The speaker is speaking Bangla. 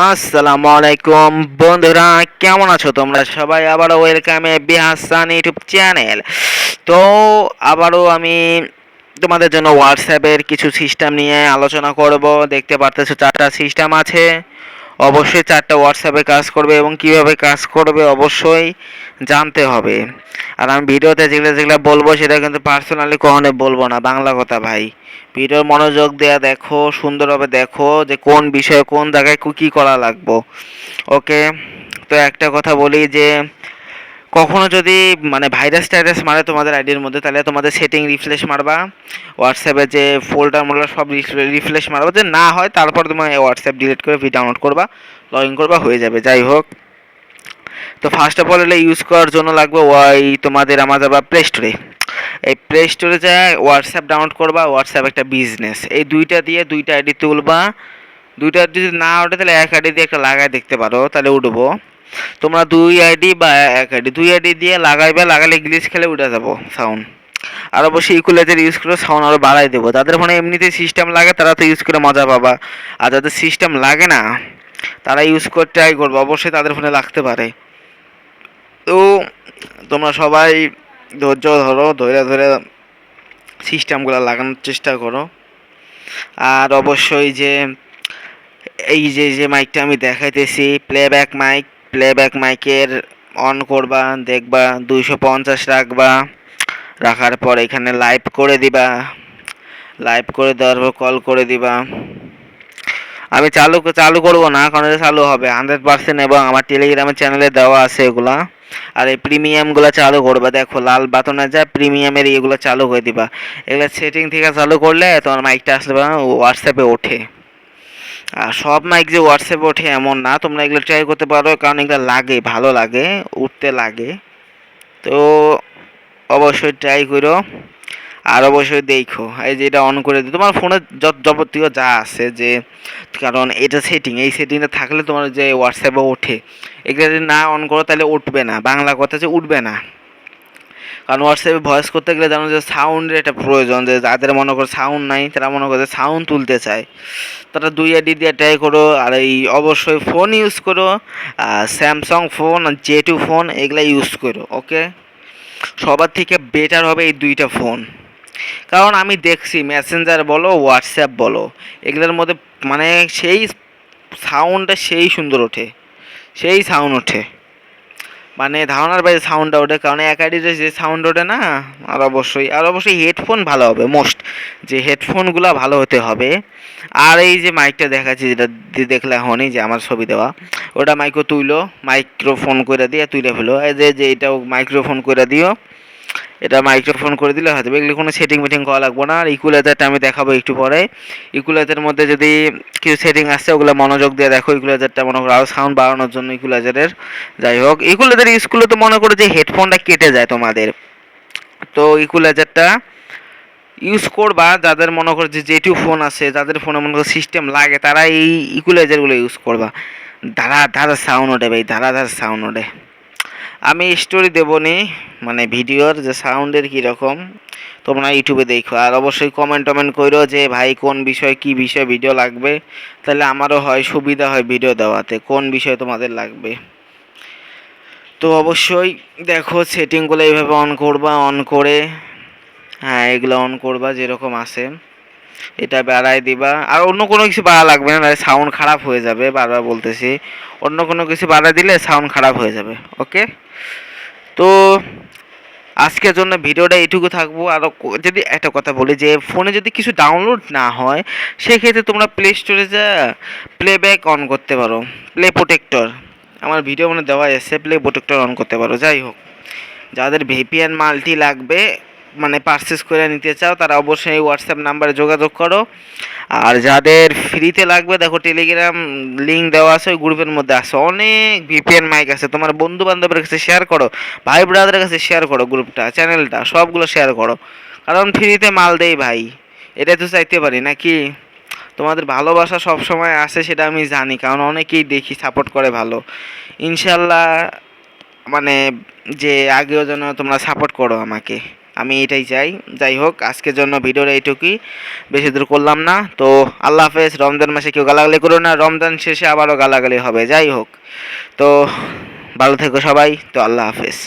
আসসালামু আলাইকুম বন্ধুরা, কেমন আছো তোমরা সবাই? আবারও ওয়েলকামে বিহাসান ইউটিউব চ্যানেল। তো আবারও আমি তোমাদের জন্য হোয়াটসঅ্যাপের কিছু সিস্টেম নিয়ে আলোচনা করব। দেখতে পারতেছো 4টা সিস্টেম আছে। অবশ্যই 4টা হোয়াটসঅ্যাপে কাজ করবে এবং কিভাবে কাজ করবে অবশ্যই জানতে হবে। আর আমি ভিডিওতে যেগুলো যেগুলো বলবো সেটা কিন্তু পার্সোনালি কখনো বলবো না, বাংলা কথা ভাই। ভিডিওর মনোযোগ দেয়া দেখো, সুন্দরভাবে দেখো যে কোন বিষয়ে কোন জায়গায় কী করা লাগবো। ওকে, তো একটা কথা বলি যে কখনো যদি ভাইরাস টাইরাস মারে তোমাদের আইডির মধ্যে, তাহলে তোমাদের সেটিং রিফ্রেশ মারবা, হোয়াটসঅ্যাপে যে ফোল্ডার মোল্ডার সব রিফ্রেশ মারবা। যে না হয় তারপর তোমার হোয়াটসঅ্যাপ ডিলিট করে ডাউনলোড করবা, লগ ইন করবা, হয়ে যাবে। যাই হোক, তো ফার্স্ট অফ অল এলে ইউজ করার জন্য লাগবে ওই তোমাদের আমাদের বা প্লে স্টোরে। এই প্লে স্টোরে যায় হোয়াটসঅ্যাপ ডাউনলোড করবা, হোয়াটসঅ্যাপ একটা বিজনেস, এই দুইটা দিয়ে দুইটা আইডি তুলবা। দুইটা আইডি যদি না ওঠে তাহলে এক আইডি দিয়ে একটা লাগাই দেখতে পারো, তাহলে উঠবো। তোমরা দুই আইডি বা এক আইডি, দুই আইডি দিয়ে লাগাইবে, লাগালে গ্লিচ খেলে উঠে যাবো সাউন্ড। আর অবশ্যই ইকুয়ালাইজার ইউজ করে সাউন্ড আরও বাড়াই দেবো। যাদের ফোনে এমনিতে সিস্টেম লাগে তারা তো ইউজ করে মজা পাবা, আর যাদের সিস্টেম লাগে না তারা ইউজ করে ট্রাই করবো, অবশ্যই তাদের ফোনে লাগতে পারে। তো তোমরা সবাই ধৈর্য ধরো, ধরে ধরে সিস্টেমগুলো লাগানোর চেষ্টা করো। আর অবশ্যই যে এই যে মাইকটা আমি দেখাইতেছি, প্লেব্যাক মাইকের অন করবা, দেখবা 250 রাখবা। রাখার পর এখানে লাইভ করে দিবা, লাইভ করে দেওয়ার পর কল করে দিবা। আমি চালু চালু করবো না, কারণ এটা চালু হবে 100%, এবং আমার টেলিগ্রামের চ্যানেলে দেওয়া আছে এগুলা। আর এই প্রিমিয়ামগুলো চালু করবা, দেখো লাল বাটনে যা প্রিমিয়ামের এগুলো চালু করে দিবা। এগুলো সেটিং থেকে চালু করলে তোমার মাইকটা আসলে হোয়াটসঅ্যাপে ওঠে। আর সব মাইক যে হোয়াটসঅ্যাপে ওঠে এমন না, তোমরা এগুলো ট্রাই করতে পারো, কারণ এগুলো লাগে, ভালো লাগে, উঠতে লাগে। তো অবশ্যই ট্রাই করো। আর অবশ্যই দেখো এই যে এটা অন করে দিই তোমার ফোনে যাবতীয় যা আছে, যে কারণ এটা সেটিং, এই সেটিংটা থাকলে তোমার যে হোয়াটসঅ্যাপে ওঠে। এগুলো যদি না অন করো তাহলে উঠবে না, বাংলা কথা যে উঠবে না। কারণ হোয়াটসঅ্যাপে ভয়েস করতে গেলে জানো যে সাউন্ডের একটা প্রয়োজন, যে যাদের মনে করে সাউন্ড নাই তারা মনে করে সাউন্ড তুলতে চায়, তারা দুই আইডি দিয়ে ট্রাই করো। আর এই অবশ্যই ফোন ইউজ করো, স্যামসাং ফোন, জে2 ফোন, এগুলা ইউজ করো। ওকে, সবার থেকে বেটার হবে এই দুইটা ফোন। কারণ আমি দেখছি মেসেঞ্জার বলো হোয়াটসঅ্যাপ বলো, এগুলোর মধ্যে সেই সাউন্ডটা সেই সুন্দর ওঠে, সেই সাউন্ড ওঠে, ধারণার বাইরে সাউন্ডটা ওঠে, কারণ এক আইডিতে যে সাউন্ড ওঠে না। আর অবশ্যই হেডফোন ভালো হবে, মোস্ট যে হেডফোনগুলো ভালো হতে হবে। আর এই যে মাইকটা দেখাচ্ছি, যেটা দেখলে এখনই যে আমার ছবি দেওয়া, ওটা মাইক্রোফোন করে দিয়ে তুলে ফেলো। এই যে এটাও মাইক্রোফোন করে দিও, এটা মাইক্রোফোন করে দিলে হয়তো এগুলো কোনো সেটিং মেটিং করা লাগবে না। আর ইকুয়ালাইজারটা আমি দেখাবো একটু পরে। ইকুয়ালাইজারের মধ্যে যদি কিছু সেটিং আছে ওগুলো মনোযোগ দিয়ে দেখো। ইকুয়ালাইজারটা মনে করো আরও সাউন্ড বাড়ানোর জন্য ইকুয়ালাইজারের। যাই হোক, ইকুয়ালাইজার ইউজ করলে তো মনে করো যে হেডফোনটা কেটে যায় তোমাদের, তো ইকুয়ালাইজারটা ইউজ করবা। যাদের মনে করো যে জে2 ফোন আছে, যাদের ফোনে মনে করো সিস্টেম লাগে, তারা এই ইকুয়ালাইজারগুলো ইউজ করবা। ধারা ধারা সাউন্ড ওঠে ভাই, ধারা ধারা সাউন্ড ওঠে। আমি স্টোরি দেবো নি, ভিডিওর যে সাউন্ডের কীরকম, তোমরা ইউটিউবে দেখো। আর অবশ্যই কমেন্ট করো যে ভাই কোন বিষয় কী বিষয় ভিডিও লাগবে, তাহলে আমারও হয় সুবিধা হয় ভিডিও দেওয়াতে, কোন বিষয় তোমাদের লাগবে। তো অবশ্যই দেখো সেটিংগুলো এইভাবে অন করবা, অন করে হ্যাঁ এগুলো অন করবা যেরকম আছে, এটা বাড়াই দিবা। আর অন্য কোনো কিছু বাড়া লাগবে না, সাউন্ড খারাপ হয়ে যাবে, বারবার বলতেছি। অন্য কোনো কিছু বাড়া দিলে সাউন্ড খারাপ হয়ে যাবে। ওকে, তো আজকের জন্য ভিডিওটা এইটুকু থাকবো। আরও যদি একটা কথা বলি, যে ফোনে যদি কিছু ডাউনলোড না হয় সেক্ষেত্রে তোমরা প্লে স্টোরে যা প্লেব্যাক অন করতে পারো, প্লে প্রোটেক্টর, আমার ভিডিও দেওয়া আছে, প্লে প্রোটেক্টর অন করতে পারো। যাই হোক, যাদের ভিপিএন মাল্টি লাগবে, পারচেস করে নিতে চাও, তারা অবশ্যই হোয়াটসঅ্যাপ নাম্বারে যোগাযোগ করো। আর যাদের ফ্রিতে লাগবে, দেখো টেলিগ্রাম লিঙ্ক দেওয়া আছে, ওই গ্রুপের মধ্যে আছে, অনেক ভিপিএন মাইক আছে। তোমার বন্ধু বান্ধবের কাছে শেয়ার করো, ভাই ব্রাদারের কাছে শেয়ার করো, গ্রুপটা চ্যানেলটা সবগুলো শেয়ার করো, কারণ ফ্রিতে মাল দেই ভাই, এটাই তো চাইতে পারি নাকি। তোমাদের ভালোবাসা সব সময় আসে সেটা আমি জানি, কারণ অনেকেই দেখি সাপোর্ট করে ভালো। ইনশাল্লাহ যে আগেও যেন তোমরা সাপোর্ট করো আমাকে। আমি এটাই চাই। যাই হোক, আজকের জন্য ভিডিওর এইটুকুই, বেশি দূর করলাম না। তো আল্লাহ হাফেজ। রমজান মাসে কেউ গালাগালি করো না, রমজান শেষে আবারও গালাগালি হবে। যাই হোক, তো ভালো থেকো সবাই। তো আল্লাহ হাফেজ।